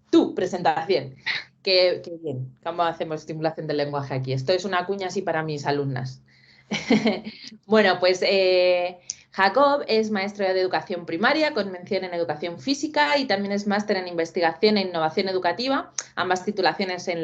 tu presentación. Qué bien. ¿Cómo hacemos estimulación del lenguaje aquí? Esto es una cuña así para mis alumnas. Bueno, pues Jacob es maestro de educación primaria con mención en educación física y también es máster en investigación e innovación educativa, ambas titulaciones en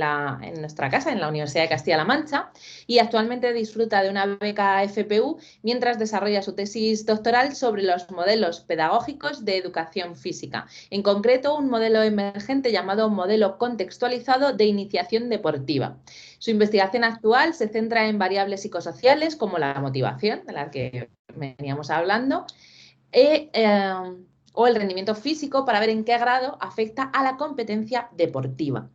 nuestra casa, en la Universidad de Castilla-La Mancha, y actualmente disfruta de una beca FPU mientras desarrolla su tesis doctoral sobre los modelos pedagógicos de educación física, en concreto un modelo emergente llamado modelo contextualizado de iniciación deportiva. Su investigación actual se centra en variables psicosociales como la motivación, de la que veníamos hablando, o el rendimiento físico para ver en qué grado afecta a la competencia deportiva.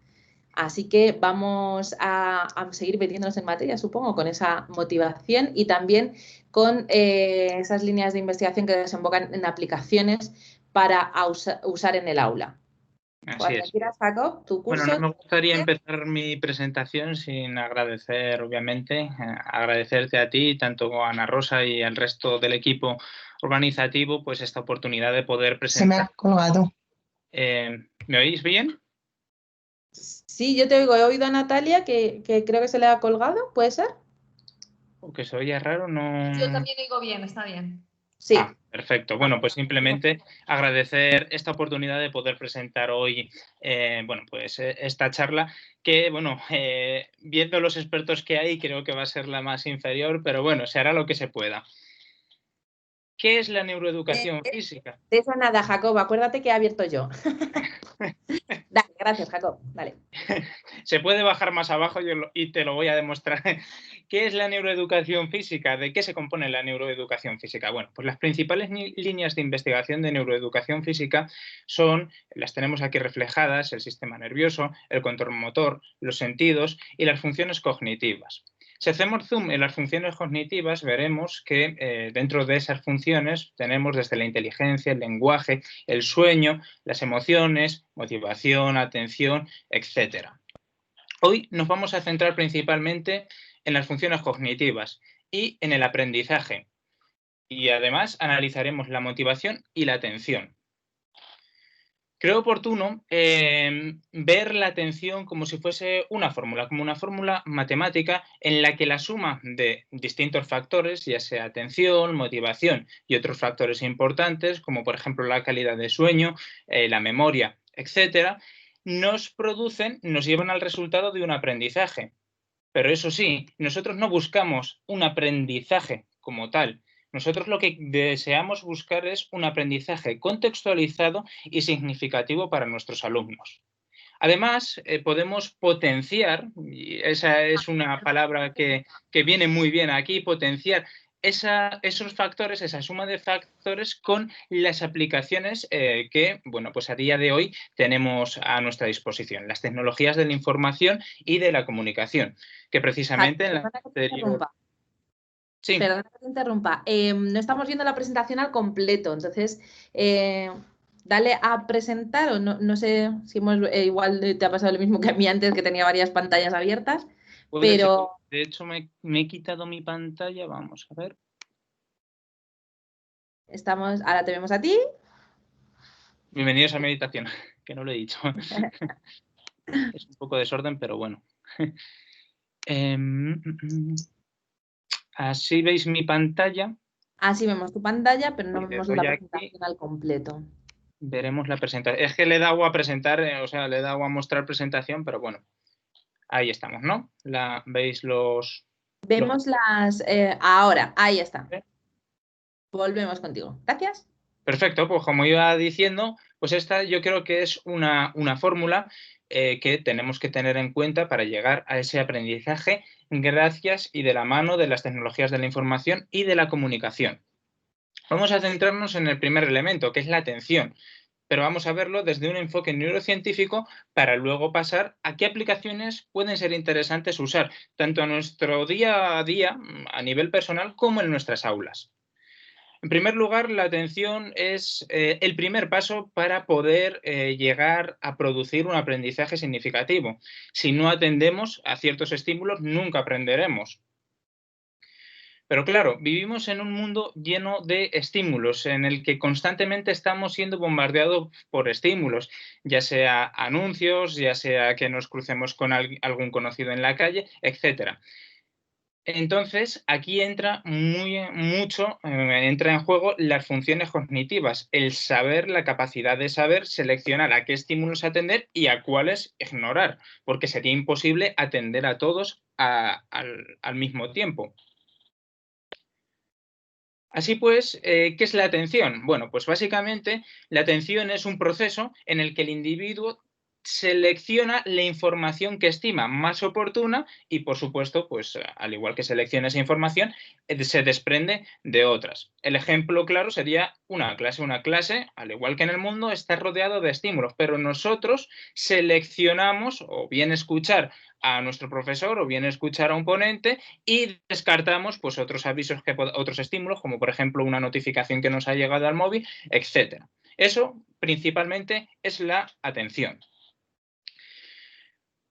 Así que vamos a seguir metiéndonos en materia, supongo, con esa motivación y también con esas líneas de investigación que desembocan en aplicaciones para usar en el aula. Así Cuando es. quieras, Jacob, tu curso. Bueno, no me gustaría empezar mi presentación sin agradecer, obviamente, agradecerte a ti, tanto a Ana Rosa y al resto del equipo organizativo, pues esta oportunidad de poder presentar. Se me ha colgado. ¿Me oís bien? Sí, yo te oigo. He oído a Natalia que creo que se le ha colgado, ¿puede ser? O que se oía raro, no. Yo también oigo bien, está bien. Sí. Perfecto. Bueno, pues simplemente agradecer esta oportunidad de poder presentar hoy, bueno, pues esta charla que, bueno, viendo los expertos que hay, creo que va a ser la más inferior, pero bueno, se hará lo que se pueda. ¿Qué es la neuroeducación física? De eso nada, Jacob, acuérdate que he abierto yo. Dale, gracias, Jacob. Dale. Se puede bajar más abajo y te lo voy a demostrar. ¿Qué es la neuroeducación física? ¿De qué se compone la neuroeducación física? Bueno, pues las principales líneas de investigación de neuroeducación física las tenemos aquí reflejadas, el sistema nervioso, el control motor, los sentidos y las funciones cognitivas. Si hacemos zoom en las funciones cognitivas, veremos que dentro de esas funciones tenemos desde la inteligencia, el lenguaje, el sueño, las emociones, motivación, atención, etc. Hoy nos vamos a centrar principalmente en las funciones cognitivas y en el aprendizaje. Y además analizaremos la motivación y la atención. Creo oportuno ver la atención como si fuese una fórmula, como una fórmula matemática en la que la suma de distintos factores, ya sea atención, motivación y otros factores importantes, como por ejemplo la calidad de sueño, la memoria, etcétera, nos llevan al resultado de un aprendizaje. Pero eso sí, nosotros no buscamos un aprendizaje como tal. Nosotros lo que deseamos buscar es un aprendizaje contextualizado y significativo para nuestros alumnos. Además, podemos potenciar, y esa es una palabra que viene muy bien aquí, potenciar esos factores, esa suma de factores con las aplicaciones que, bueno, pues a día de hoy tenemos a nuestra disposición, las tecnologías de la información y de la comunicación, que precisamente en la anterior... Sí. Perdona que te interrumpa. No estamos viendo la presentación al completo, entonces dale a presentar o no sé si igual te ha pasado lo mismo que a mí antes, que tenía varias pantallas abiertas, pero... De hecho, me he quitado mi pantalla, vamos a ver. Ahora te vemos a ti. Bienvenidos a meditación, que no lo he dicho. Es un poco desorden, pero bueno. Así veis mi pantalla. Así vemos tu pantalla, pero no vemos la presentación al completo. Veremos la presentación. Es que le he dado a presentar, o sea, le he dado a mostrar presentación, pero bueno. Ahí estamos, ¿no? ¿Veis los...? Vemos las... ahora, ahí está. Volvemos contigo. Gracias. Perfecto, pues como iba diciendo, pues esta yo creo que es una fórmula que tenemos que tener en cuenta para llegar a ese aprendizaje gracias y de la mano de las tecnologías de la información y de la comunicación. Vamos a centrarnos en el primer elemento, que es la atención, pero vamos a verlo desde un enfoque neurocientífico para luego pasar a qué aplicaciones pueden ser interesantes usar, tanto a nuestro día a día, a nivel personal, como en nuestras aulas. En primer lugar, la atención es el primer paso para poder llegar a producir un aprendizaje significativo. Si no atendemos a ciertos estímulos, nunca aprenderemos. Pero claro, vivimos en un mundo lleno de estímulos, en el que constantemente estamos siendo bombardeados por estímulos, ya sea anuncios, ya sea que nos crucemos con algún conocido en la calle, etcétera. Entonces, aquí entra entra en juego las funciones cognitivas, el saber, la capacidad de saber seleccionar a qué estímulos atender y a cuáles ignorar, porque sería imposible atender a todos al mismo tiempo. Así pues, ¿qué es la atención? Bueno, pues básicamente la atención es un proceso en el que el individuo selecciona la información que estima más oportuna y, por supuesto, pues al igual que selecciona esa información, se desprende de otras. El ejemplo claro sería una clase. Una clase, al igual que en el mundo, está rodeado de estímulos, pero nosotros seleccionamos o bien escuchar a nuestro profesor o bien escuchar a un ponente y descartamos pues otros avisos, otros estímulos, como por ejemplo una notificación que nos ha llegado al móvil, etcétera. Eso principalmente es la atención.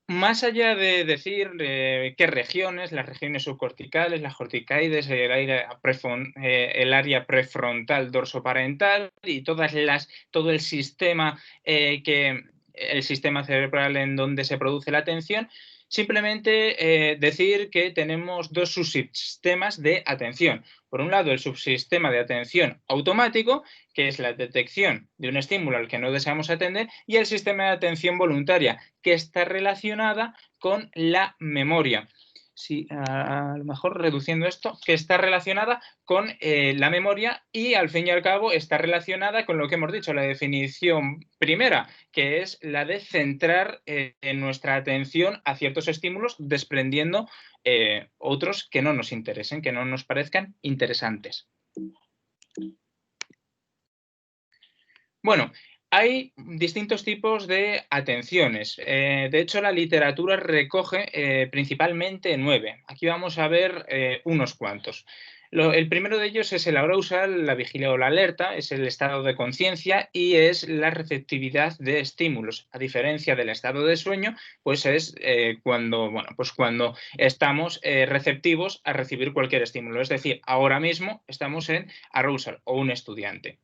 Más allá de decir qué regiones, las regiones subcorticales, las corticoides, el área prefrontal dorsoparental y todo el sistema el sistema cerebral en donde se produce la atención, simplemente decir que tenemos dos subsistemas de atención. Por un lado, el subsistema de atención automático, que es la detección de un estímulo al que no deseamos atender, y el sistema de atención voluntaria, que está relacionada con la memoria. Sí, a lo mejor reduciendo esto, que está relacionada con la memoria y al fin y al cabo está relacionada con lo que hemos dicho, la definición primera, que es la de centrar nuestra atención a ciertos estímulos desprendiendo otros que no nos interesen, que no nos parezcan interesantes. Bueno, hay distintos tipos de atenciones. De hecho, la literatura recoge principalmente 9. Aquí vamos a ver unos cuantos. El primero de ellos es el arousal, la vigilia o la alerta, es el estado de conciencia y es la receptividad de estímulos. A diferencia del estado de sueño, pues es cuando estamos receptivos a recibir cualquier estímulo. Es decir, ahora mismo estamos en arousal o un estudiante.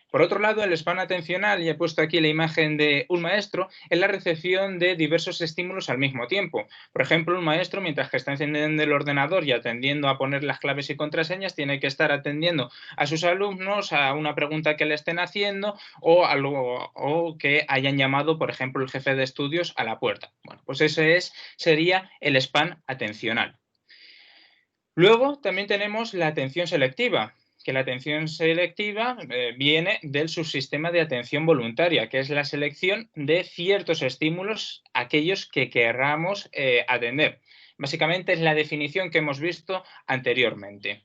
Por otro lado, el span atencional, y he puesto aquí la imagen de un maestro, es la recepción de diversos estímulos al mismo tiempo. Por ejemplo, un maestro, mientras que está encendiendo el ordenador y atendiendo a poner las claves y contraseñas, tiene que estar atendiendo a sus alumnos, a una pregunta que le estén haciendo o que hayan llamado, por ejemplo, el jefe de estudios a la puerta. Bueno, pues ese sería el span atencional. Luego también tenemos la atención selectiva, que la atención selectiva viene del subsistema de atención voluntaria, que es la selección de ciertos estímulos, aquellos que querramos atender. Básicamente es la definición que hemos visto anteriormente.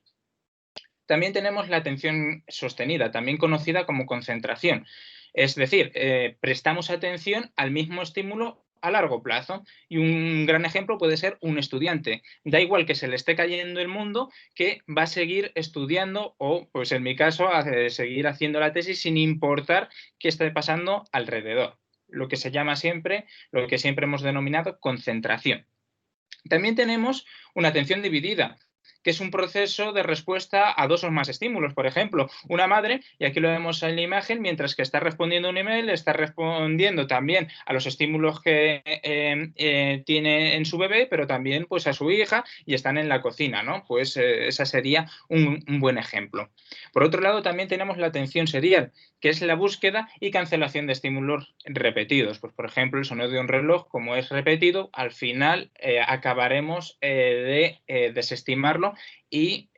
También tenemos la atención sostenida, también conocida como concentración. Es decir, prestamos atención al mismo estímulo a largo plazo. Y un gran ejemplo puede ser un estudiante. Da igual que se le esté cayendo el mundo, que va a seguir estudiando o, pues en mi caso, a seguir haciendo la tesis sin importar qué esté pasando alrededor. Lo que se llama siempre, lo que siempre hemos denominado concentración. También tenemos una atención dividida, que es un proceso de respuesta a dos o más estímulos. Por ejemplo, una madre, y aquí lo vemos en la imagen, mientras que está respondiendo un email, está respondiendo también a los estímulos que tiene en su bebé, pero también pues, a su hija y están en la cocina, ¿no? Pues ese sería un buen ejemplo. Por otro lado, también tenemos la atención serial, que es la búsqueda y cancelación de estímulos repetidos. Pues, por ejemplo, el sonido de un reloj, como es repetido, al final acabaremos de desestimarlo y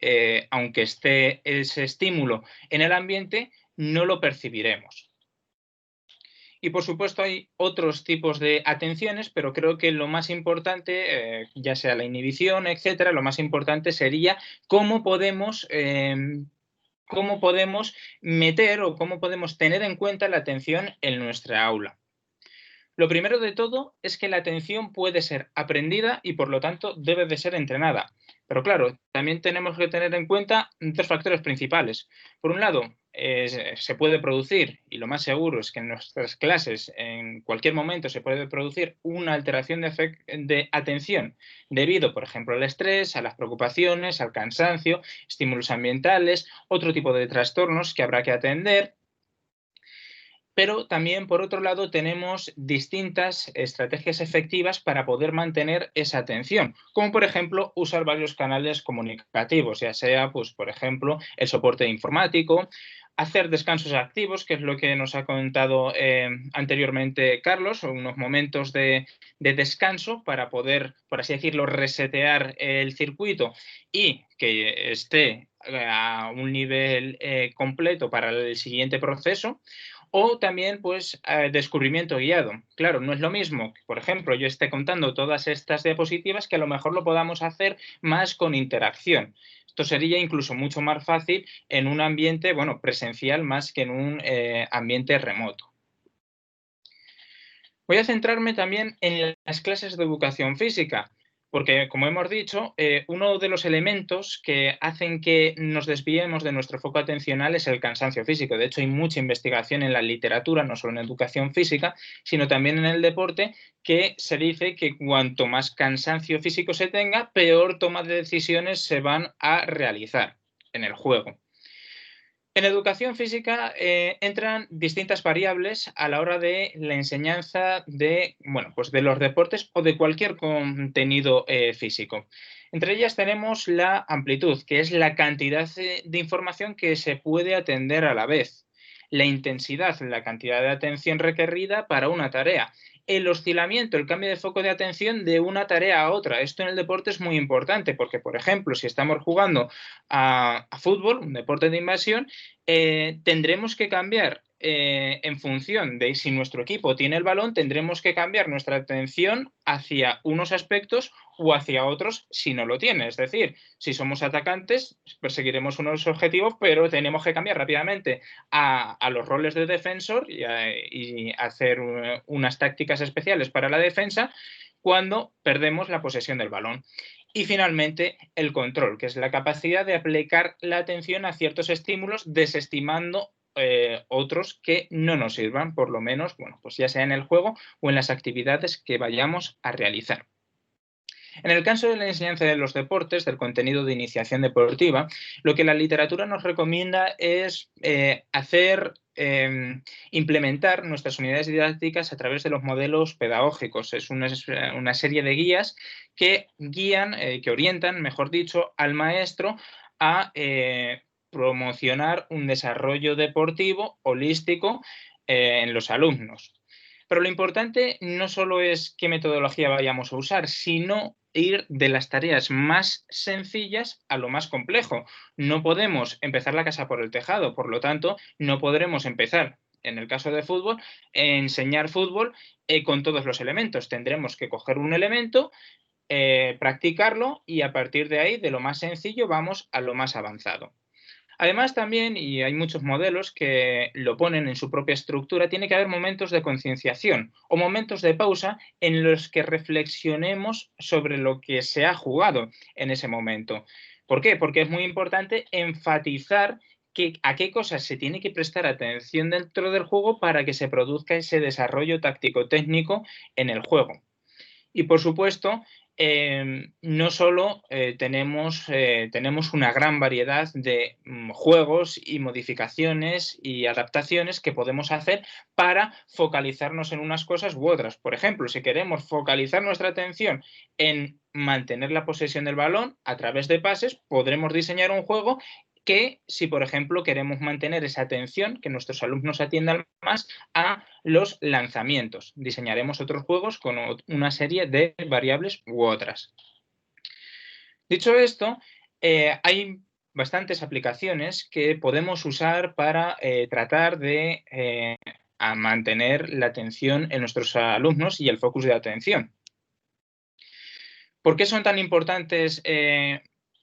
aunque esté ese estímulo en el ambiente, no lo percibiremos. Y por supuesto hay otros tipos de atenciones, pero creo que lo más importante, ya sea la inhibición, etcétera, lo más importante sería cómo podemos meter o cómo podemos tener en cuenta la atención en nuestra aula. Lo primero de todo es que la atención puede ser aprendida y por lo tanto debe de ser entrenada. Pero claro, también tenemos que tener en cuenta 3 factores principales. Por un lado, se puede producir, y lo más seguro es que en nuestras clases en cualquier momento se puede producir una alteración de atención debido, por ejemplo, al estrés, a las preocupaciones, al cansancio, estímulos ambientales, otro tipo de trastornos que habrá que atender. Pero también, por otro lado, tenemos distintas estrategias efectivas para poder mantener esa atención, como por ejemplo usar varios canales comunicativos, ya sea, pues, por ejemplo, el soporte informático, hacer descansos activos, que es lo que nos ha contado anteriormente Carlos, o unos momentos de descanso para poder, por así decirlo, resetear el circuito y que esté a un nivel completo para el siguiente proceso. O también, pues, descubrimiento guiado. Claro, no es lo mismo que, por ejemplo, yo esté contando todas estas diapositivas que a lo mejor lo podamos hacer más con interacción. Esto sería incluso mucho más fácil en un ambiente, bueno, presencial más que en un ambiente remoto. Voy a centrarme también en las clases de educación física, porque, como hemos dicho, uno de los elementos que hacen que nos desviemos de nuestro foco atencional es el cansancio físico. De hecho, hay mucha investigación en la literatura, no solo en educación física, sino también en el deporte, que se dice que cuanto más cansancio físico se tenga, peor toma de decisiones se van a realizar en el juego. En educación física entran distintas variables a la hora de la enseñanza de, bueno, pues de los deportes o de cualquier contenido físico. Entre ellas tenemos la amplitud, que es la cantidad de información que se puede atender a la vez. La intensidad, la cantidad de atención requerida para una tarea. El oscilamiento, el cambio de foco de atención de una tarea a otra. Esto en el deporte es muy importante porque, por ejemplo, si estamos jugando a fútbol, un deporte de invasión, tendremos que cambiar en función de si nuestro equipo tiene el balón, tendremos que cambiar nuestra atención hacia unos aspectos o hacia otros si no lo tiene. Es decir, si somos atacantes, perseguiremos unos objetivos, pero tenemos que cambiar rápidamente a los roles de defensor y hacer unas tácticas especiales para la defensa cuando perdemos la posesión del balón. Y finalmente, el control, que es la capacidad de aplicar la atención a ciertos estímulos desestimando otros que no nos sirvan, por lo menos, bueno, pues ya sea en el juego o en las actividades que vayamos a realizar. En el caso de la enseñanza de los deportes, del contenido de iniciación deportiva, lo que la literatura nos recomienda es implementar nuestras unidades didácticas a través de los modelos pedagógicos. Es una serie de guías que guían, que orientan, mejor dicho, al maestro a promocionar un desarrollo deportivo holístico en los alumnos. Pero lo importante no solo es qué metodología vayamos a usar, sino ir de las tareas más sencillas a lo más complejo. No podemos empezar la casa por el tejado, por lo tanto, no podremos empezar, en el caso de fútbol, enseñar fútbol con todos los elementos. Tendremos que coger un elemento, practicarlo y a partir de ahí, de lo más sencillo, vamos a lo más avanzado. Además también, y hay muchos modelos que lo ponen en su propia estructura, tiene que haber momentos de concienciación o momentos de pausa en los que reflexionemos sobre lo que se ha jugado en ese momento. ¿Por qué? Porque es muy importante enfatizar a qué cosas se tiene que prestar atención dentro del juego para que se produzca ese desarrollo táctico-técnico en el juego. Y por supuesto, no solo tenemos una gran variedad de juegos y modificaciones y adaptaciones que podemos hacer para focalizarnos en unas cosas u otras. Por ejemplo, si queremos focalizar nuestra atención en mantener la posesión del balón a través de pases, podremos diseñar un juego que, si por ejemplo queremos mantener esa atención, que nuestros alumnos atiendan más a los lanzamientos. Diseñaremos otros juegos con una serie de variables u otras. Dicho esto, hay bastantes aplicaciones que podemos usar para tratar de mantener la atención en nuestros alumnos y el focus de atención. ¿Por qué son tan importantes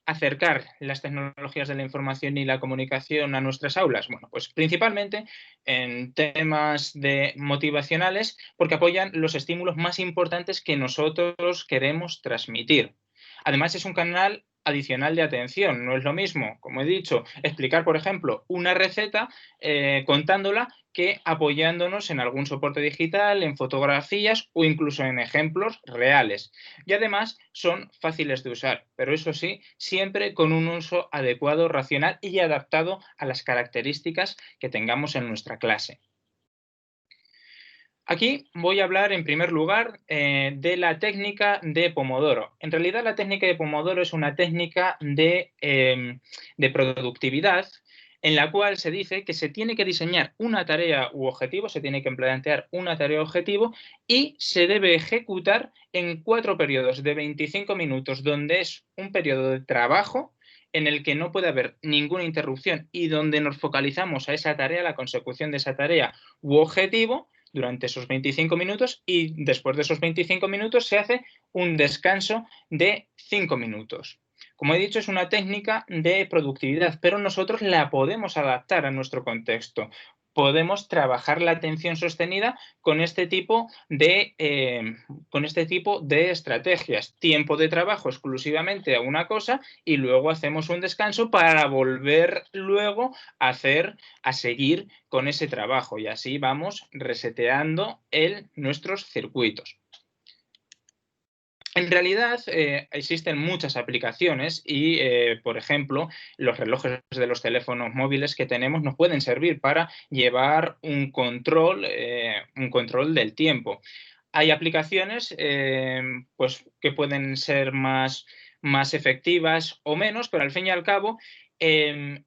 acercar las tecnologías de la información y la comunicación a nuestras aulas? Bueno, pues principalmente en temas motivacionales, porque apoyan los estímulos más importantes que nosotros queremos transmitir. Además, es un canal adicional de atención. No es lo mismo, como he dicho, explicar, por ejemplo, una receta contándola que apoyándonos en algún soporte digital, en fotografías o incluso en ejemplos reales. Y además son fáciles de usar, pero eso sí, siempre con un uso adecuado, racional y adaptado a las características que tengamos en nuestra clase. Aquí voy a hablar en primer lugar de la técnica de Pomodoro. En realidad la técnica de Pomodoro es una técnica de productividad en la cual se dice que se tiene que diseñar una tarea u objetivo, se tiene que plantear una tarea o objetivo y se debe ejecutar en 4 periodos de 25 minutos, donde es un periodo de trabajo en el que no puede haber ninguna interrupción y donde nos focalizamos a esa tarea, la consecución de esa tarea u objetivo, durante esos 25 minutos y después de esos 25 minutos se hace un descanso de 5 minutos. Como he dicho, es una técnica de productividad, pero nosotros la podemos adaptar a nuestro contexto. Podemos trabajar la atención sostenida con este tipo de estrategias. Tiempo de trabajo exclusivamente a una cosa y luego hacemos un descanso para volver luego a seguir con ese trabajo y así vamos reseteando nuestros circuitos. En realidad existen muchas aplicaciones y, por ejemplo, los relojes de los teléfonos móviles que tenemos nos pueden servir para llevar un control del tiempo. Hay aplicaciones pues, que pueden ser más efectivas o menos, pero al fin y al cabo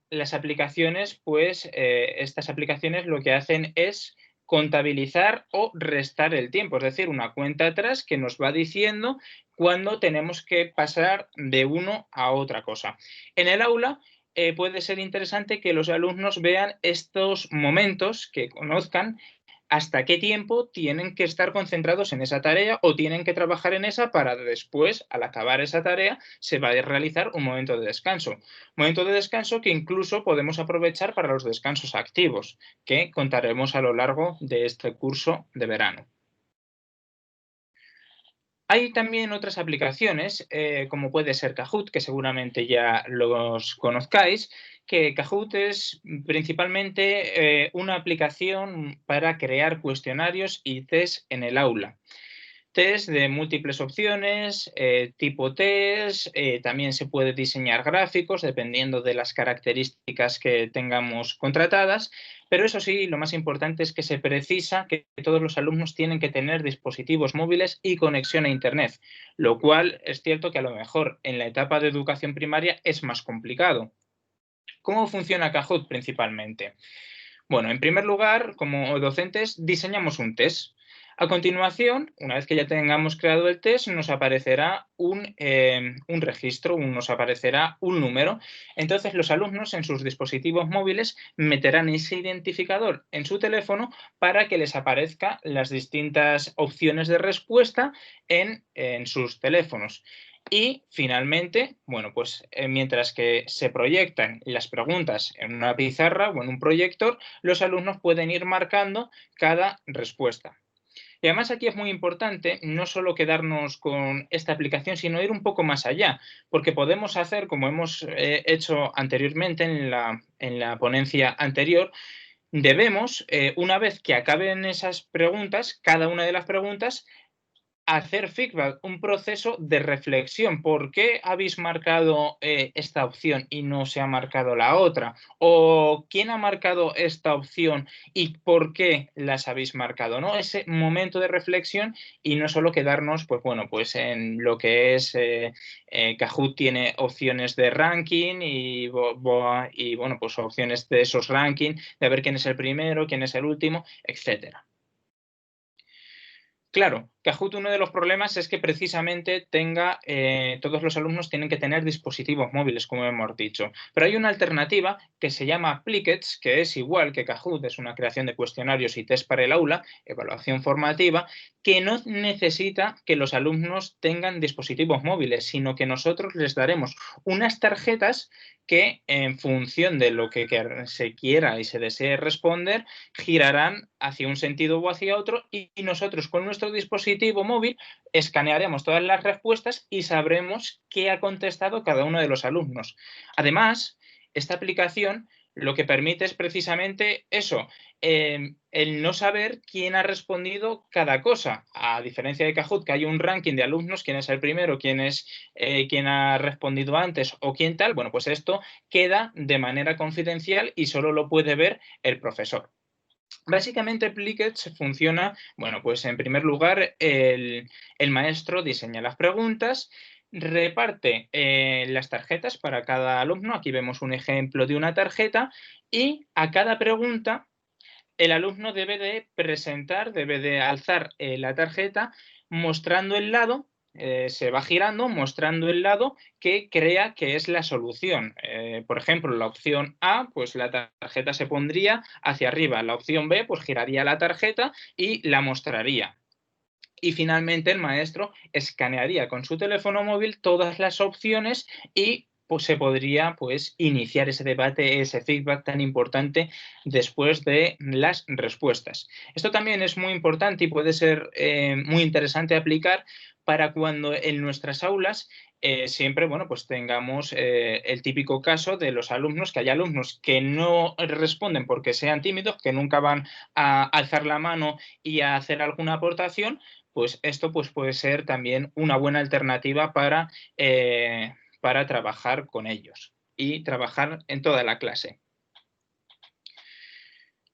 las aplicaciones, pues estas aplicaciones lo que hacen es contabilizar o restar el tiempo, es decir, una cuenta atrás que nos va diciendo cuándo tenemos que pasar de uno a otra cosa. En el aula puede ser interesante que los alumnos vean estos momentos, que conozcan hasta qué tiempo tienen que estar concentrados en esa tarea o tienen que trabajar en esa para después, al acabar esa tarea, se va a realizar un momento de descanso. Un momento de descanso que incluso podemos aprovechar para los descansos activos, que contaremos a lo largo de este curso de verano. Hay también otras aplicaciones, como puede ser Kahoot, que seguramente ya los conozcáis, que Kahoot es principalmente una aplicación para crear cuestionarios y test en el aula. Test de múltiples opciones, tipo test, también se puede diseñar gráficos dependiendo de las características que tengamos contratadas, pero eso sí, lo más importante es que se precisa que todos los alumnos tienen que tener dispositivos móviles y conexión a Internet, lo cual es cierto que a lo mejor en la etapa de educación primaria es más complicado. ¿Cómo funciona Kahoot principalmente? Bueno, en primer lugar, como docentes, diseñamos un test. A continuación, una vez que ya tengamos creado el test, nos aparecerá un registro, nos aparecerá un número. Entonces, los alumnos en sus dispositivos móviles meterán ese identificador en su teléfono para que les aparezcan las distintas opciones de respuesta en sus teléfonos. Y finalmente, bueno, pues mientras que se proyectan las preguntas en una pizarra o en un proyector, los alumnos pueden ir marcando cada respuesta. Y además aquí es muy importante no solo quedarnos con esta aplicación, sino ir un poco más allá, porque podemos hacer, como hemos hecho anteriormente en la ponencia anterior, debemos, una vez que acaben esas preguntas, cada una de las preguntas, hacer feedback, un proceso de reflexión. ¿Por qué habéis marcado esta opción y no se ha marcado la otra? ¿O quién ha marcado esta opción y por qué las habéis marcado? ¿No? Ese momento de reflexión y no solo quedarnos, pues bueno, pues en lo que es Kahoot tiene opciones de ranking y bueno, pues opciones de esos rankings, de ver quién es el primero, quién es el último, etcétera. Claro, Kahoot uno de los problemas es que precisamente todos los alumnos tienen que tener dispositivos móviles, como hemos dicho. Pero hay una alternativa que se llama Plickets, que es igual que Kahoot, es una creación de cuestionarios y test para el aula, evaluación formativa, que no necesita que los alumnos tengan dispositivos móviles, sino que nosotros les daremos unas tarjetas que en función de lo que se quiera y se desee responder, girarán hacia un sentido o hacia otro y nosotros con nuestro dispositivo dispositivo móvil, escanearemos todas las respuestas y sabremos qué ha contestado cada uno de los alumnos. Además, esta aplicación lo que permite es precisamente eso, el no saber quién ha respondido cada cosa. A diferencia de Kahoot, que hay un ranking de alumnos, quién es el primero, quién ha respondido antes o quién tal, bueno, pues esto queda de manera confidencial y solo lo puede ver el profesor. Básicamente, Plickett funciona, bueno, pues en primer lugar, el maestro diseña las preguntas, reparte las tarjetas para cada alumno. Aquí vemos un ejemplo de una tarjeta y a cada pregunta el alumno debe de presentar, debe de alzar la tarjeta mostrando el lado, se va girando mostrando el lado que crea que es la solución. Por ejemplo, la opción A, pues la tarjeta se pondría hacia arriba. La opción B, pues giraría la tarjeta y la mostraría. Y finalmente el maestro escanearía con su teléfono móvil todas las opciones y pues, se podría pues, iniciar ese debate, ese feedback tan importante después de las respuestas. Esto también es muy importante y puede ser muy interesante aplicar para cuando en nuestras aulas siempre, bueno, pues tengamos el típico caso de los alumnos, que hay alumnos que no responden porque sean tímidos, que nunca van a alzar la mano y a hacer alguna aportación, pues esto pues, puede ser también una buena alternativa para trabajar con ellos y trabajar en toda la clase.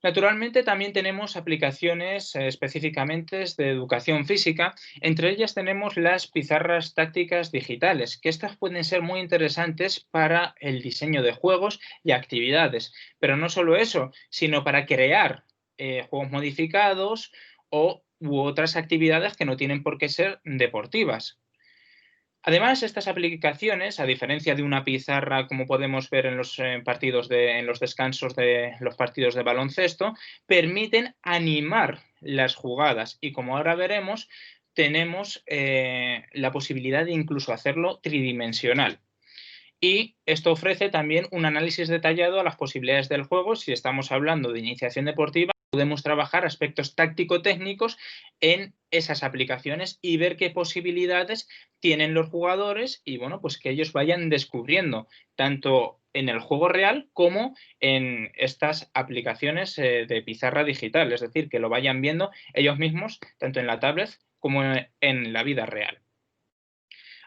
Naturalmente también tenemos aplicaciones específicamente de educación física. Entre ellas tenemos las pizarras tácticas digitales, que estas pueden ser muy interesantes para el diseño de juegos y actividades. Pero no solo eso, sino para crear juegos modificados u otras actividades que no tienen por qué ser deportivas. Además, estas aplicaciones, a diferencia de una pizarra, como podemos ver en los en los descansos de los partidos de baloncesto, permiten animar las jugadas y, como ahora veremos, tenemos la posibilidad de incluso hacerlo tridimensional. Y esto ofrece también un análisis detallado a las posibilidades del juego. Si estamos hablando de iniciación deportiva, podemos trabajar aspectos táctico-técnicos en esas aplicaciones y ver qué posibilidades tienen los jugadores y, bueno, pues que ellos vayan descubriendo tanto en el juego real como en estas aplicaciones de pizarra digital. Es decir, que lo vayan viendo ellos mismos tanto en la tablet como en la vida real.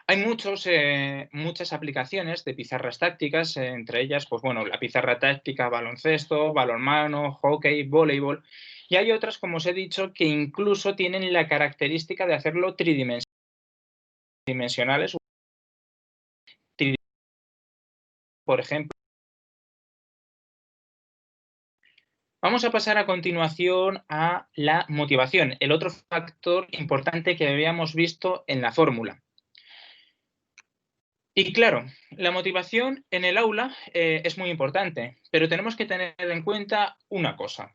Hay muchas aplicaciones de pizarras tácticas, entre ellas, pues bueno, la pizarra táctica, baloncesto, balonmano, hockey, voleibol, y hay otras, como os he dicho, que incluso tienen la característica de hacerlo tridimensionales, por ejemplo. Vamos a pasar a continuación a la motivación, el otro factor importante que habíamos visto en la fórmula. Y claro, la motivación en el aula es muy importante, pero tenemos que tener en cuenta una cosa.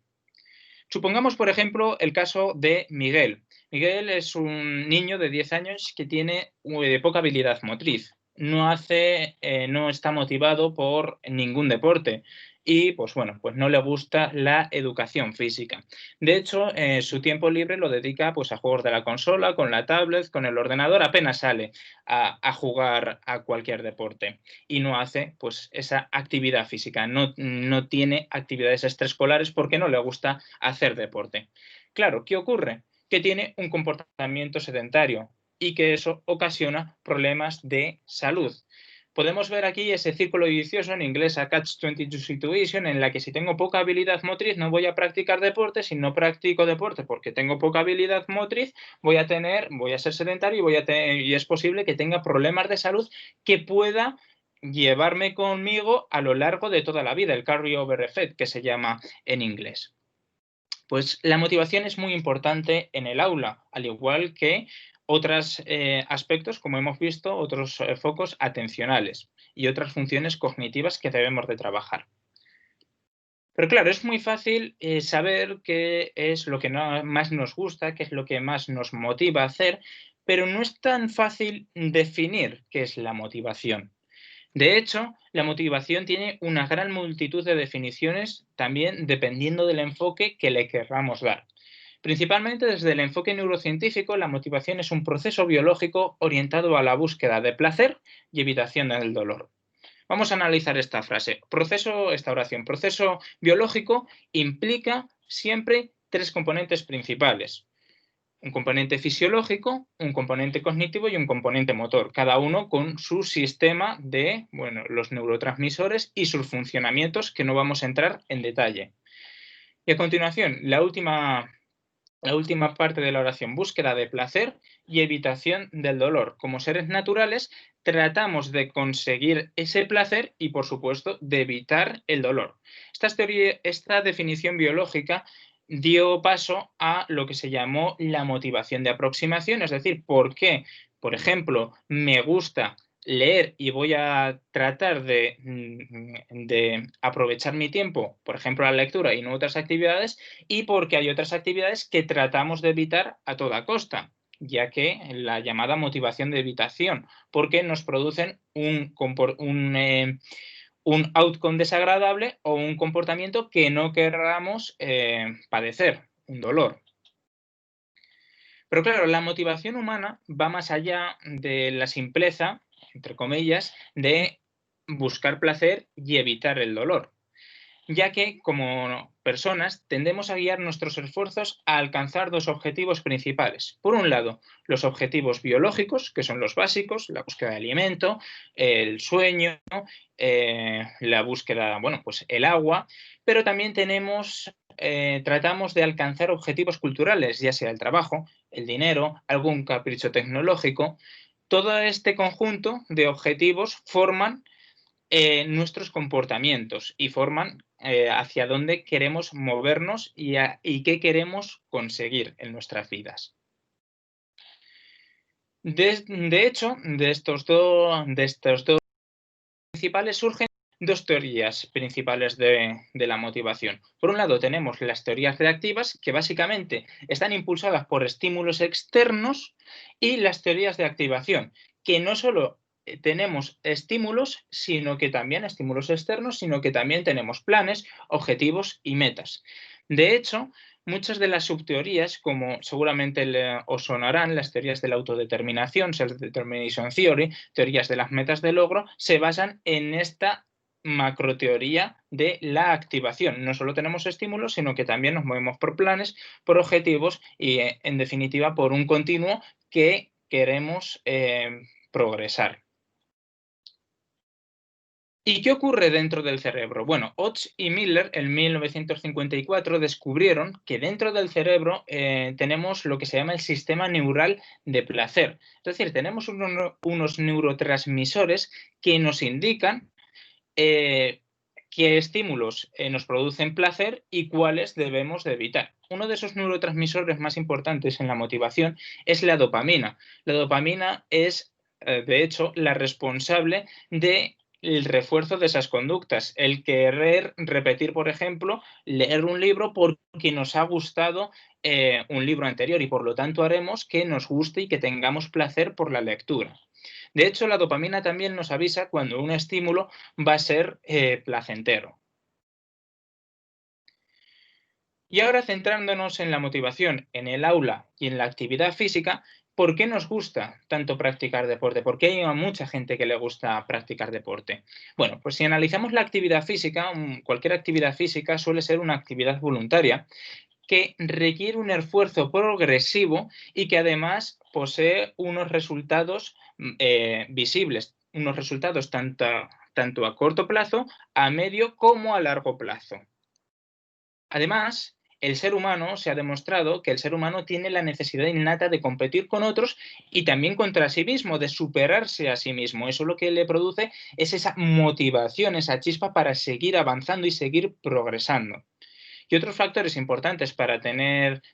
Supongamos, por ejemplo, el caso de Miguel. Miguel es un niño de 10 años que tiene poca habilidad motriz. No está motivado por ningún deporte y, pues bueno, pues no le gusta la educación física. De hecho, su tiempo libre lo dedica pues, a juegos de la consola, con la tablet, con el ordenador, apenas sale a jugar a cualquier deporte y no hace pues, esa actividad física. No tiene actividades extraescolares porque no le gusta hacer deporte. Claro, ¿qué ocurre? Que tiene un comportamiento sedentario y que eso ocasiona problemas de salud. Podemos ver aquí ese círculo vicioso, en inglés a catch-22 situation, en la que si tengo poca habilidad motriz no voy a practicar deporte, si no practico deporte porque tengo poca habilidad motriz, voy a ser sedentario y es posible que tenga problemas de salud que pueda llevarme conmigo a lo largo de toda la vida, el carry-over effect, que se llama en inglés. Pues la motivación es muy importante en el aula, al igual que otros aspectos, como hemos visto, otros focos atencionales y otras funciones cognitivas que debemos de trabajar. Pero claro, es muy fácil saber qué es lo que más nos gusta, qué es lo que más nos motiva a hacer, pero no es tan fácil definir qué es la motivación. De hecho, la motivación tiene una gran multitud de definiciones también dependiendo del enfoque que le querramos dar. Principalmente desde el enfoque neurocientífico, la motivación es un proceso biológico orientado a la búsqueda de placer y evitación del dolor. Vamos a analizar esta frase. Esta oración. Proceso biológico implica siempre tres componentes principales. Un componente fisiológico, un componente cognitivo y un componente motor, cada uno con su sistema de, los neurotransmisores y sus funcionamientos, que no vamos a entrar en detalle. Y a continuación, la última parte de la oración, búsqueda de placer y evitación del dolor. Como seres naturales, tratamos de conseguir ese placer y, por supuesto, de evitar el dolor. Esta definición biológica dio paso a lo que se llamó la motivación de aproximación, es decir, ¿por qué? Por ejemplo, me gusta leer y voy a tratar de aprovechar mi tiempo, por ejemplo, la lectura y no otras actividades, y porque hay otras actividades que tratamos de evitar a toda costa, ya que la llamada motivación de evitación, porque nos producen un outcome desagradable o un comportamiento que no querramos padecer, un dolor. Pero claro, la motivación humana va más allá de la simpleza, entre comillas, de buscar placer y evitar el dolor, ya que como personas tendemos a guiar nuestros esfuerzos a alcanzar dos objetivos principales. Por un lado, los objetivos biológicos, que son los básicos, la búsqueda de alimento, el sueño, la búsqueda, pues el agua, pero también tratamos de alcanzar objetivos culturales, ya sea el trabajo, el dinero, algún capricho tecnológico. Todo este conjunto de objetivos forman nuestros comportamientos y forman hacia dónde queremos movernos y qué queremos conseguir en nuestras vidas. De hecho, de estos dos principales surgen dos teorías principales de la motivación. Por un lado, tenemos las teorías reactivas, que básicamente están impulsadas por estímulos externos, y las teorías de activación, que no solo tenemos estímulos externos, sino que también tenemos planes, objetivos y metas. De hecho, muchas de las subteorías, como seguramente os sonarán, las teorías de la autodeterminación, Self-Determination Theory, teorías de las metas de logro, se basan en esta macroteoría de la activación. No solo tenemos estímulos, sino que también nos movemos por planes, por objetivos y, en definitiva, por un continuo que queremos progresar. ¿Y qué ocurre dentro del cerebro? Bueno, Hodge y Miller en 1954 descubrieron que dentro del cerebro tenemos lo que se llama el sistema neural de placer. Es decir, tenemos unos neurotransmisores que nos indican qué estímulos nos producen placer y cuáles debemos de evitar. Uno de esos neurotransmisores más importantes en la motivación es la dopamina. La dopamina es, de hecho, la responsable del refuerzo de esas conductas. El querer repetir, por ejemplo, leer un libro porque nos ha gustado un libro anterior y por lo tanto haremos que nos guste y que tengamos placer por la lectura. De hecho, la dopamina también nos avisa cuando un estímulo va a ser placentero. Y ahora, centrándonos en la motivación en el aula y en la actividad física, ¿por qué nos gusta tanto practicar deporte? ¿Por qué hay a mucha gente que le gusta practicar deporte? Bueno, pues si analizamos la actividad física, cualquier actividad física suele ser una actividad voluntaria que requiere un esfuerzo progresivo y que además posee unos resultados visibles, unos resultados tanto a corto plazo, a medio como a largo plazo. Además, el ser humano se ha demostrado que el ser humano tiene la necesidad innata de competir con otros y también contra sí mismo, de superarse a sí mismo. Eso lo que le produce es esa motivación, esa chispa para seguir avanzando y seguir progresando. Y otros factores importantes para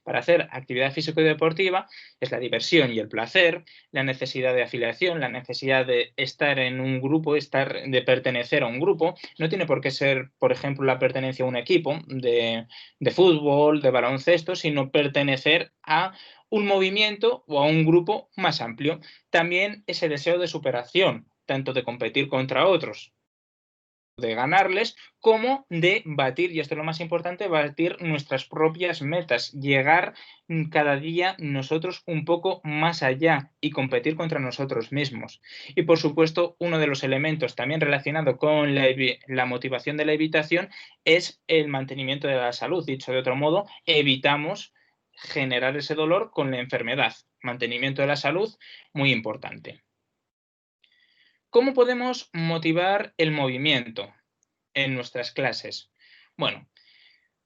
hacer actividad físico y deportiva es la diversión y el placer, la necesidad de afiliación, la necesidad de estar en un grupo, de pertenecer a un grupo. No tiene por qué ser, por ejemplo, la pertenencia a un equipo de fútbol, de baloncesto, sino pertenecer a un movimiento o a un grupo más amplio. También ese deseo de superación, tanto de competir contra otros, de ganarles, como de batir, y esto es lo más importante, batir nuestras propias metas, llegar cada día nosotros un poco más allá y competir contra nosotros mismos. Y por supuesto, uno de los elementos también relacionado con la motivación de la evitación es el mantenimiento de la salud. Dicho de otro modo, evitamos generar ese dolor con la enfermedad. Mantenimiento de la salud, muy importante. ¿Cómo podemos motivar el movimiento en nuestras clases? Bueno,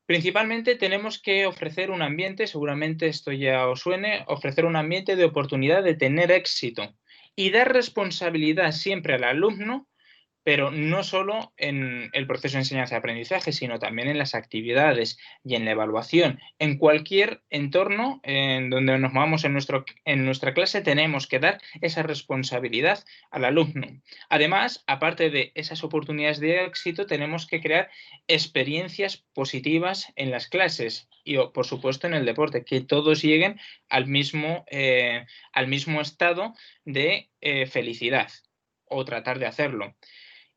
principalmente tenemos que ofrecer un ambiente, seguramente esto ya os suene, ofrecer un ambiente de oportunidad de tener éxito y dar responsabilidad siempre al alumno, pero no solo en el proceso de enseñanza-aprendizaje, sino también en las actividades y en la evaluación. En cualquier entorno en donde nos movamos en nuestra clase, tenemos que dar esa responsabilidad al alumno. Además, aparte de esas oportunidades de éxito, tenemos que crear experiencias positivas en las clases y, por supuesto, en el deporte, que todos lleguen al mismo estado de felicidad o tratar de hacerlo.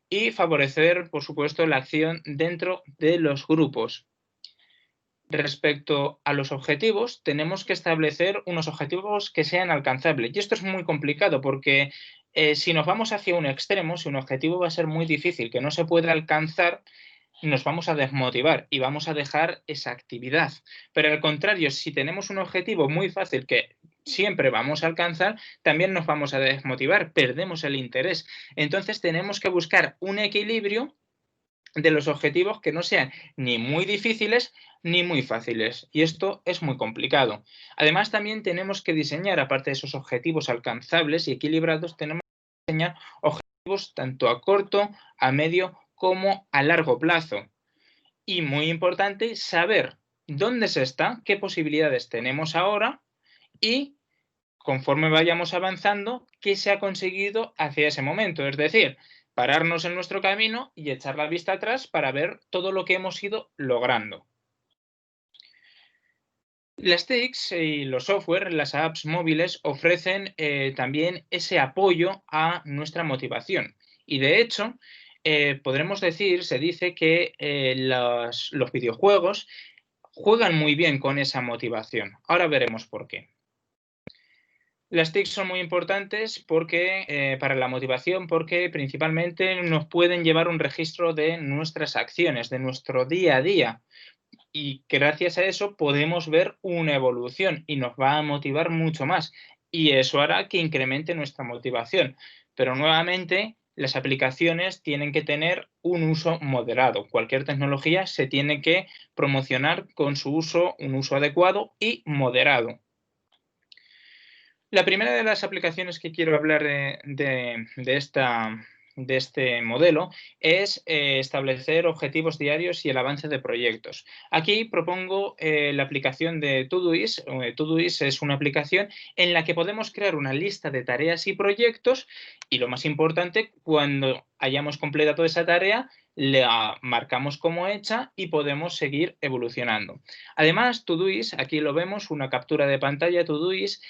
Y favorecer, por supuesto, la acción dentro de los grupos. Respecto a los objetivos, tenemos que establecer unos objetivos que sean alcanzables. Y esto es muy complicado porque si nos vamos hacia un extremo, si un objetivo va a ser muy difícil, que no se puede alcanzar, nos vamos a desmotivar y vamos a dejar esa actividad. Pero al contrario, si tenemos un objetivo muy fácil que siempre vamos a alcanzar, también nos vamos a desmotivar, perdemos el interés. Entonces tenemos que buscar un equilibrio de los objetivos que no sean ni muy difíciles ni muy fáciles. Y esto es muy complicado. Además, también tenemos que diseñar, aparte de esos objetivos alcanzables y equilibrados, tenemos que diseñar objetivos tanto a corto, a medio como a largo plazo. Y muy importante, saber dónde se está, qué posibilidades tenemos ahora y conforme vayamos avanzando, qué se ha conseguido hacia ese momento. Es decir, pararnos en nuestro camino y echar la vista atrás para ver todo lo que hemos ido logrando. Las TICs y los software, las apps móviles, ofrecen también ese apoyo a nuestra motivación. Y de hecho, podremos decir, se dice que los videojuegos juegan muy bien con esa motivación. Ahora veremos por qué. Las TICs son muy importantes porque, para la motivación, porque principalmente nos pueden llevar un registro de nuestras acciones, de nuestro día a día. Y gracias a eso podemos ver una evolución y nos va a motivar mucho más. Y eso hará que incremente nuestra motivación. Pero nuevamente, las aplicaciones tienen que tener un uso moderado. Cualquier tecnología se tiene que promocionar con su uso, un uso adecuado y moderado. La primera de las aplicaciones que quiero hablar de este modelo es establecer objetivos diarios y el avance de proyectos. Aquí propongo la aplicación de Todoist. Todoist es una aplicación en la que podemos crear una lista de tareas y proyectos y, lo más importante, cuando hayamos completado esa tarea, la marcamos como hecha y podemos seguir evolucionando. Además, Todoist, aquí lo vemos, una captura de pantalla. Todoist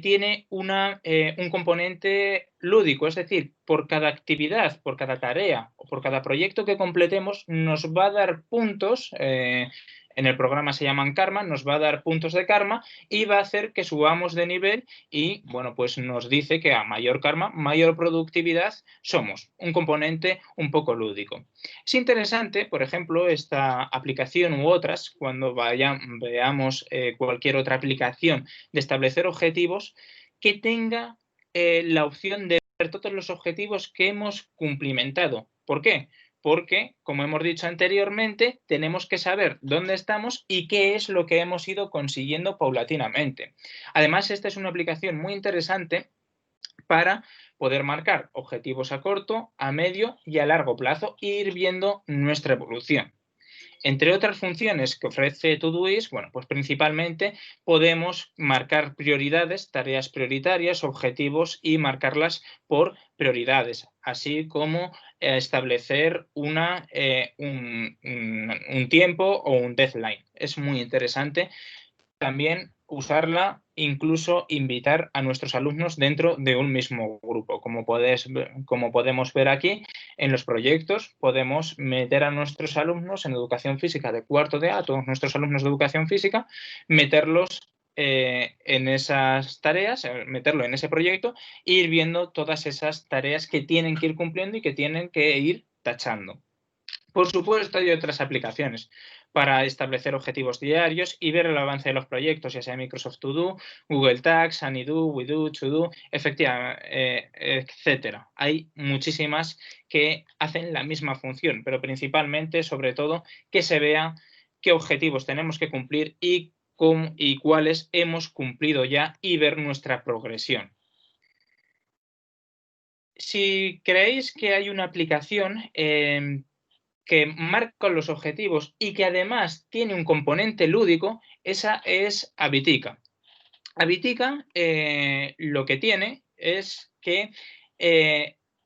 tiene un componente lúdico, es decir, por cada actividad, por cada tarea o por cada proyecto que completemos, nos va a dar puntos, en el programa se llaman karma, nos va a dar puntos de karma y va a hacer que subamos de nivel y, bueno, pues nos dice que a mayor karma, mayor productividad somos. Un componente un poco lúdico. Es interesante, por ejemplo, esta aplicación u otras, cuando veamos cualquier otra aplicación de establecer objetivos, que tenga la opción de ver todos los objetivos que hemos cumplimentado. ¿Por qué? Porque, como hemos dicho anteriormente, tenemos que saber dónde estamos y qué es lo que hemos ido consiguiendo paulatinamente. Además, esta es una aplicación muy interesante para poder marcar objetivos a corto, a medio y a largo plazo e ir viendo nuestra evolución. Entre otras funciones que ofrece Todoist, bueno, pues principalmente podemos marcar prioridades, tareas prioritarias, objetivos y marcarlas por prioridades, así como establecer un tiempo o un deadline. Es muy interesante también usarla, incluso invitar a nuestros alumnos dentro de un mismo grupo. Como podemos ver aquí, en los proyectos podemos meter a nuestros alumnos en educación física de cuarto de A, a todos nuestros alumnos de educación física, meterlos en esas tareas, meterlo en ese proyecto e ir viendo todas esas tareas que tienen que ir cumpliendo y que tienen que ir tachando. Por supuesto, hay otras aplicaciones para establecer objetivos diarios y ver el avance de los proyectos, ya sea Microsoft To Do, Google Tags, AnyDo, WeDo, ToDo, efectivamente, etcétera. Hay muchísimas que hacen la misma función, pero principalmente, sobre todo, que se vea qué objetivos tenemos que cumplir y cuáles hemos cumplido ya y ver nuestra progresión. Si creéis que hay una aplicación que marca los objetivos y que además tiene un componente lúdico, esa es Habitica. Habitica lo que tiene es que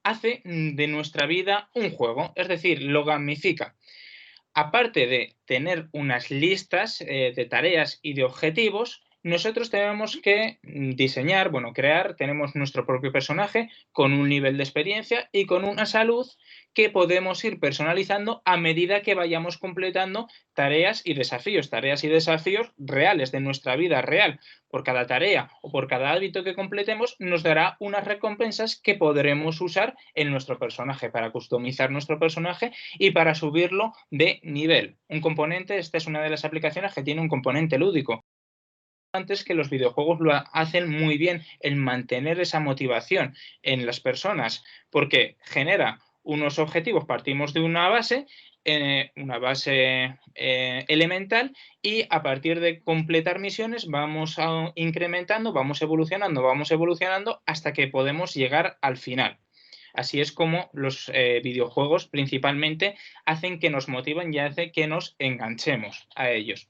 hace de nuestra vida un juego, es decir, lo gamifica. Aparte de tener unas listas de tareas y de objetivos, nosotros tenemos que diseñar, crear, tenemos nuestro propio personaje con un nivel de experiencia y con una salud que podemos ir personalizando a medida que vayamos completando tareas y desafíos reales de nuestra vida real. Por cada tarea o por cada hábito que completemos nos dará unas recompensas que podremos usar en nuestro personaje para customizar nuestro personaje y para subirlo de nivel. Esta es una de las aplicaciones que tiene un componente lúdico. Antes que los videojuegos lo hacen muy bien en mantener esa motivación en las personas, porque genera unos objetivos, partimos de una base elemental y a partir de completar misiones vamos incrementando, vamos evolucionando hasta que podemos llegar al final. Así es como los videojuegos principalmente hacen que nos motiven y hacen que nos enganchemos a ellos.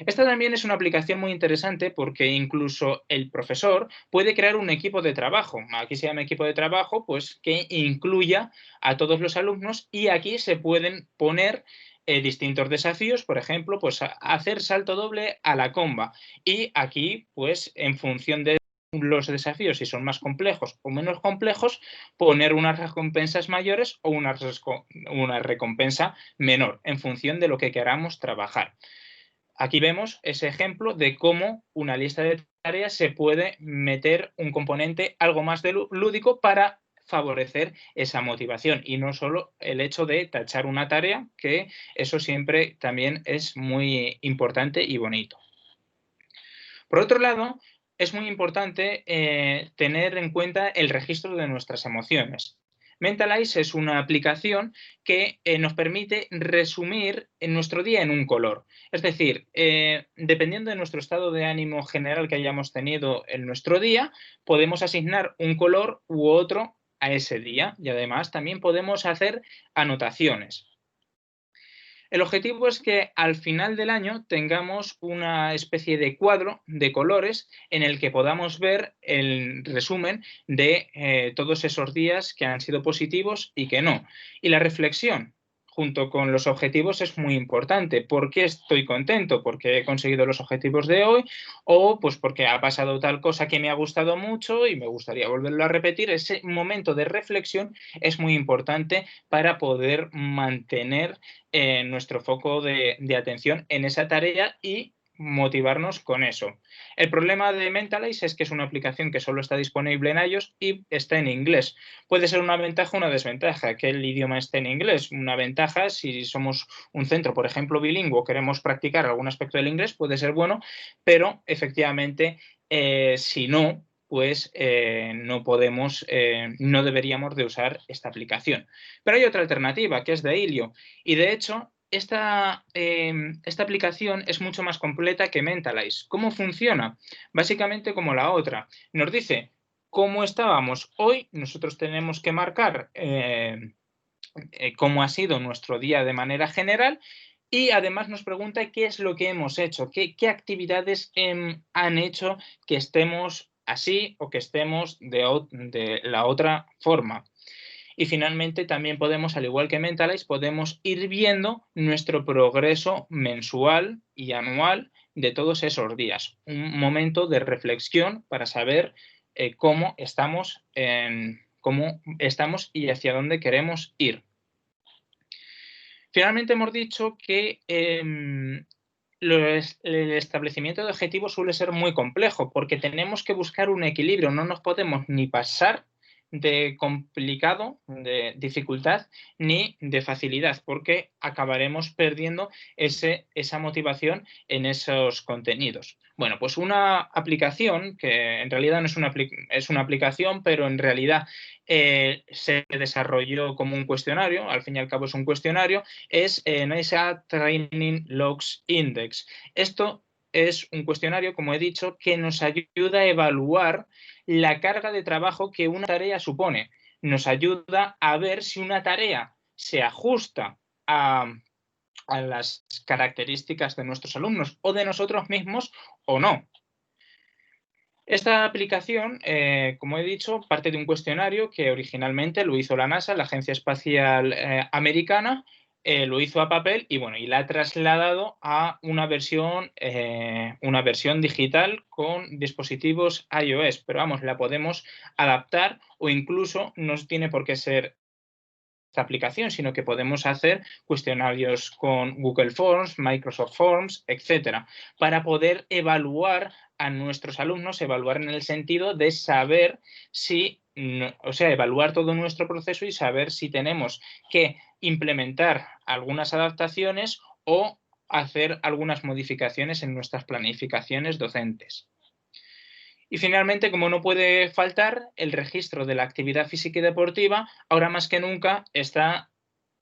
Esta también es una aplicación muy interesante porque incluso el profesor puede crear un equipo de trabajo. Aquí se llama equipo de trabajo, pues que incluya a todos los alumnos y aquí se pueden poner distintos desafíos, por ejemplo, pues hacer salto doble a la comba. Y aquí, pues en función de los desafíos, si son más complejos o menos complejos, poner unas recompensas mayores o una recompensa menor en función de lo que queramos trabajar. Aquí vemos ese ejemplo de cómo una lista de tareas se puede meter un componente algo más lúdico para favorecer esa motivación y no solo el hecho de tachar una tarea, que eso siempre también es muy importante y bonito. Por otro lado, es muy importante tener en cuenta el registro de nuestras emociones. Mentalize es una aplicación que nos permite resumir nuestro día en un color. Es decir, dependiendo de nuestro estado de ánimo general que hayamos tenido en nuestro día, podemos asignar un color u otro a ese día y además también podemos hacer anotaciones. El objetivo es que al final del año tengamos una especie de cuadro de colores en el que podamos ver el resumen de todos esos días que han sido positivos y que no. Y la reflexión junto con los objetivos es muy importante. ¿Por qué estoy contento? ¿Porque he conseguido los objetivos de hoy? O pues porque ha pasado tal cosa que me ha gustado mucho y me gustaría volverlo a repetir. Ese momento de reflexión es muy importante para poder mantener nuestro foco de atención en esa tarea y motivarnos con eso. El problema de Mentalize es que es una aplicación que solo está disponible en iOS y está en inglés. Puede ser una ventaja o una desventaja que el idioma esté en inglés. Una ventaja, si somos un centro, por ejemplo, bilingüe o queremos practicar algún aspecto del inglés, puede ser bueno, pero efectivamente, si no, pues no deberíamos de usar esta aplicación. Pero hay otra alternativa, que es Dailyo, y de hecho esta aplicación es mucho más completa que Mentalize. ¿Cómo funciona? Básicamente como la otra. Nos dice cómo estábamos hoy, nosotros tenemos que marcar cómo ha sido nuestro día de manera general y además nos pregunta qué es lo que hemos hecho, qué actividades han hecho que estemos así o que estemos de la otra forma. Y finalmente también podemos, al igual que Mentalize, podemos ir viendo nuestro progreso mensual y anual de todos esos días. Un momento de reflexión para saber cómo estamos y hacia dónde queremos ir. Finalmente hemos dicho que el establecimiento de objetivos suele ser muy complejo porque tenemos que buscar un equilibrio, no nos podemos ni pasar de complicado, de dificultad, ni de facilidad, porque acabaremos perdiendo esa motivación en esos contenidos. Bueno, pues una aplicación, que en realidad no es una aplicación, pero en realidad se desarrolló como un cuestionario, al fin y al cabo es un cuestionario, es NISA Training Logs Index. Esto es un cuestionario, como he dicho, que nos ayuda a evaluar la carga de trabajo que una tarea supone. Nos ayuda a ver si una tarea se ajusta a las características de nuestros alumnos o de nosotros mismos o no. Esta aplicación, como he dicho, parte de un cuestionario que originalmente lo hizo la NASA, la Agencia Espacial Americana, lo hizo a papel y bueno, y la ha trasladado a una versión digital con dispositivos iOS, pero vamos, la podemos adaptar o incluso no tiene por qué ser esta aplicación, sino que podemos hacer cuestionarios con Google Forms, Microsoft Forms, etcétera, para poder evaluar a nuestros alumnos, evaluar en el sentido de saber si, o sea, evaluar todo nuestro proceso y saber si tenemos que implementar algunas adaptaciones o hacer algunas modificaciones en nuestras planificaciones docentes. Y finalmente, como no puede faltar, el registro de la actividad física y deportiva, ahora más que nunca, está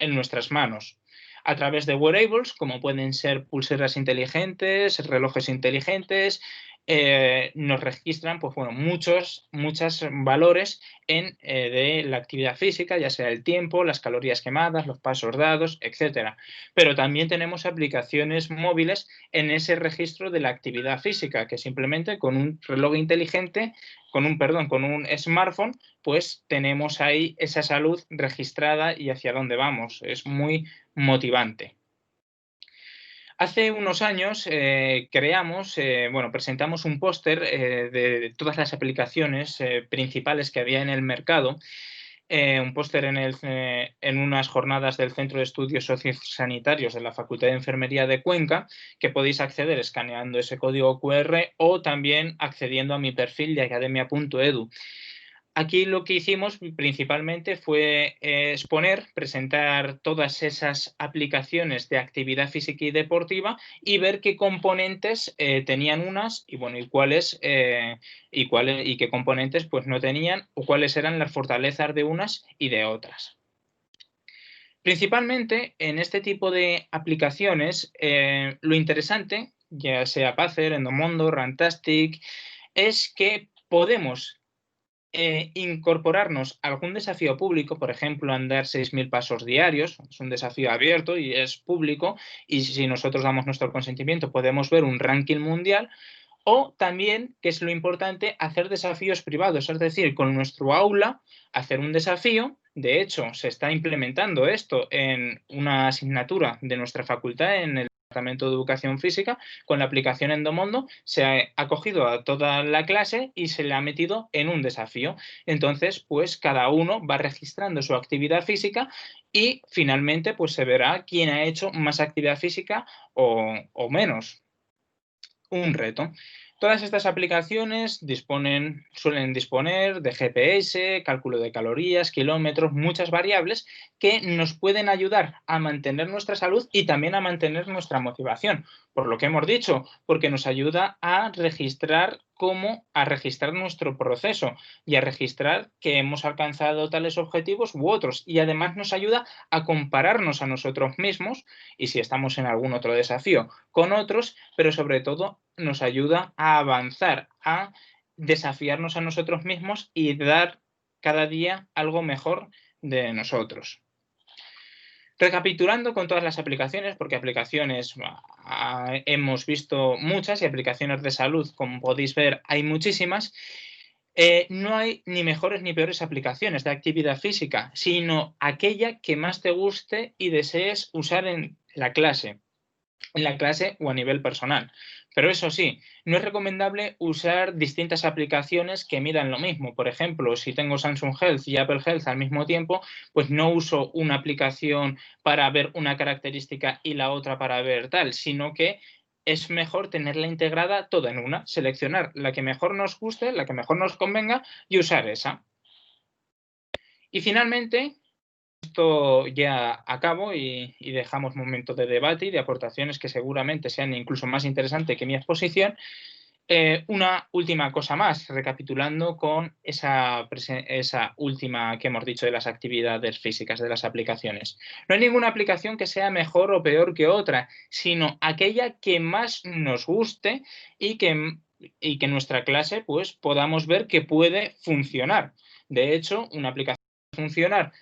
en nuestras manos. A través de wearables, como pueden ser pulseras inteligentes, relojes inteligentes, nos registran pues, bueno, muchos valores de la actividad física, ya sea el tiempo, las calorías quemadas, los pasos dados, etcétera. Pero también tenemos aplicaciones móviles en ese registro de la actividad física, que simplemente con un reloj inteligente, con un smartphone, pues tenemos ahí esa salud registrada y hacia dónde vamos. Es muy motivante. Hace unos años presentamos un póster de todas las aplicaciones principales que había en el mercado, un póster en unas jornadas del Centro de Estudios Sociosanitarios de la Facultad de Enfermería de Cuenca, que podéis acceder escaneando ese código QR o también accediendo a mi perfil de academia.edu. Aquí lo que hicimos principalmente fue presentar todas esas aplicaciones de actividad física y deportiva y ver qué componentes tenían unas y cuáles y qué componentes pues no tenían o cuáles eran las fortalezas de unas y de otras. Principalmente en este tipo de aplicaciones, lo interesante, ya sea Pacer, Endomondo, Rantastic, es que podemos incorporarnos a algún desafío público, por ejemplo, andar 6.000 pasos diarios, es un desafío abierto y es público, y si nosotros damos nuestro consentimiento podemos ver un ranking mundial, o también, que es lo importante, hacer desafíos privados, es decir, con nuestro aula hacer un desafío. De hecho, se está implementando esto en una asignatura de nuestra facultad en el Departamento de Educación Física, con la aplicación Endomondo, se ha cogido a toda la clase y se le ha metido en un desafío. Entonces, pues cada uno va registrando su actividad física y finalmente pues se verá quién ha hecho más actividad física o menos. Un reto. Todas estas aplicaciones suelen disponer de GPS, cálculo de calorías, kilómetros, muchas variables que nos pueden ayudar a mantener nuestra salud y también a mantener nuestra motivación. Por lo que hemos dicho, porque nos ayuda a registrar nuestro proceso y a registrar que hemos alcanzado tales objetivos u otros. Y además nos ayuda a compararnos a nosotros mismos y si estamos en algún otro desafío con otros, pero sobre todo nos ayuda a avanzar, a desafiarnos a nosotros mismos y dar cada día algo mejor de nosotros. Recapitulando con todas las aplicaciones, porque aplicaciones hemos visto muchas y aplicaciones de salud, como podéis ver, hay muchísimas. No hay ni mejores ni peores aplicaciones de actividad física, sino aquella que más te guste y desees usar en la clase o a nivel personal. Pero eso sí, no es recomendable usar distintas aplicaciones que midan lo mismo. Por ejemplo, si tengo Samsung Health y Apple Health al mismo tiempo, pues no uso una aplicación para ver una característica y la otra para ver tal, sino que es mejor tenerla integrada toda en una, seleccionar la que mejor nos guste, la que mejor nos convenga y usar esa. Y finalmente, esto ya acabo y dejamos momento de debate y de aportaciones que seguramente sean incluso más interesantes que mi exposición. Una última cosa más, recapitulando con esa última que hemos dicho de las actividades físicas, de las aplicaciones. No hay ninguna aplicación que sea mejor o peor que otra, sino aquella que más nos guste y que nuestra clase pues, podamos ver que puede funcionar. De hecho, una aplicación puede funcionar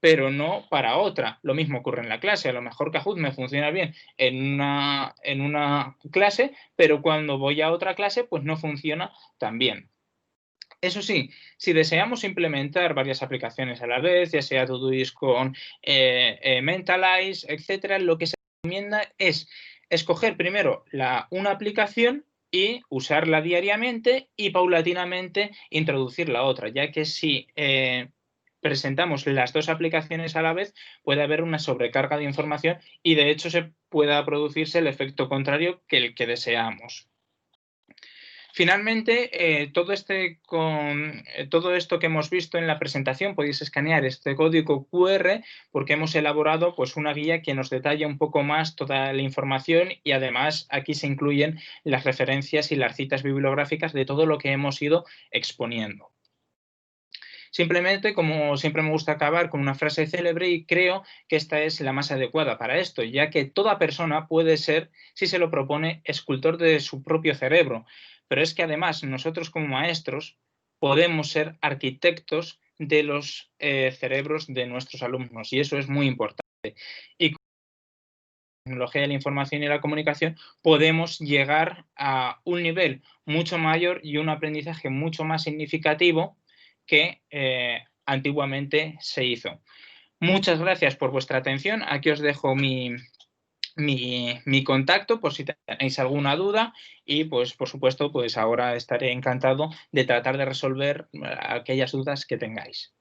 pero no para otra. Lo mismo ocurre en la clase. A lo mejor Kahoot me funciona bien en una clase, pero cuando voy a otra clase, pues no funciona tan bien. Eso sí, si deseamos implementar varias aplicaciones a la vez, ya sea Todoist con Mentalize, etcétera, lo que se recomienda es escoger primero una aplicación y usarla diariamente y paulatinamente introducir la otra, ya que si presentamos las dos aplicaciones a la vez, puede haber una sobrecarga de información y de hecho se pueda producirse el efecto contrario que el que deseamos. Finalmente, todo esto que hemos visto en la presentación, podéis escanear este código QR porque hemos elaborado pues, una guía que nos detalla un poco más toda la información y además aquí se incluyen las referencias y las citas bibliográficas de todo lo que hemos ido exponiendo. Simplemente, como siempre me gusta acabar con una frase célebre y creo que esta es la más adecuada para esto, ya que toda persona puede ser, si se lo propone, escultor de su propio cerebro. Pero es que además nosotros como maestros podemos ser arquitectos de los cerebros de nuestros alumnos y eso es muy importante. Y con la tecnología de la información y la comunicación podemos llegar a un nivel mucho mayor y un aprendizaje mucho más significativo que antiguamente se hizo. Muchas gracias por vuestra atención. Aquí os dejo mi contacto por si tenéis alguna duda y pues por supuesto pues ahora estaré encantado de tratar de resolver aquellas dudas que tengáis.